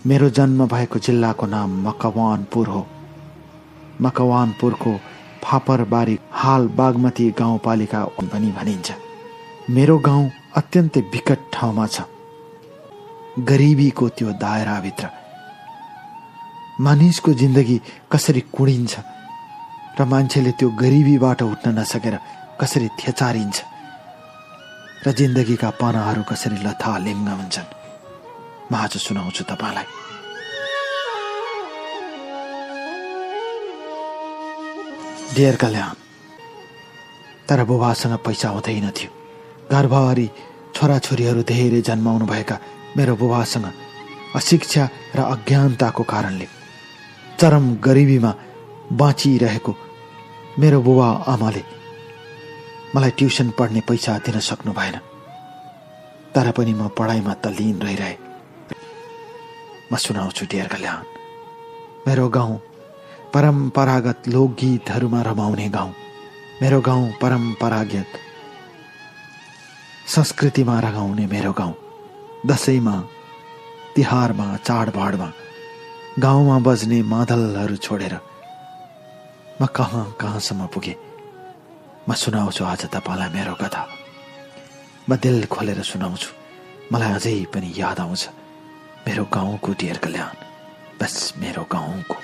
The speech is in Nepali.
मेरो जन्म भएको जिल्लाको नाम मकवानपुर हो। मकवानपुरको फापरबारी हाल बागमती गाउँपालिका पनि भनिन्छ। मेरो गाउँ अत्यन्तै विकट ठाउँमा छ, गरिबीको त्यो दायराभित्र। मानिसको जिन्दगी कसरी कुडिन्छ र मान्छेले त्यो गरिबीबाट उठ्न नसकेर कसरी थेचारिन्छ र जिन्दगीका पानाहरू कसरी लथालिङ्ग हुन्छन्, म आज सुनाउँछु तपाईँलाई। डियर कल्याण, तर बुबासँग पैसा हुँदैन थियो। घरभरि छोराछोरीहरू धेरै जन्माउनु भएका मेरो बुबासँग अशिक्षा र अज्ञानताको कारणले चरम गरिबीमा बाँचिरहेको मेरो बुबा आमाले मलाई ट्युसन पढ्ने पैसा दिन सक्नु भएन। तर पनि म पढाइमा तल्लीन रहिरहे। म सुनाउँछु डियर कल्याण। मेरो गाउँ परम्परागत लोकगीतहरूमा रमाउने गाउँ। मेरो गाउँ परम्परागत संस्कृतिमा रमाउने मेरो गाउँ। दसैँमा, तिहारमा, चाडबाडमा गाउँमा बज्ने मादलहरू छोडेर म कहाँ कहाँसम्म पुगेँ। म सुनाउँछु आज तपाईँलाई मेरो कथा। म दिल खोलेर सुनाउँछु। मलाई अझै पनि याद आउँछ मेरो गाउँको डियर कल्याण, बस मेरो गाउँको।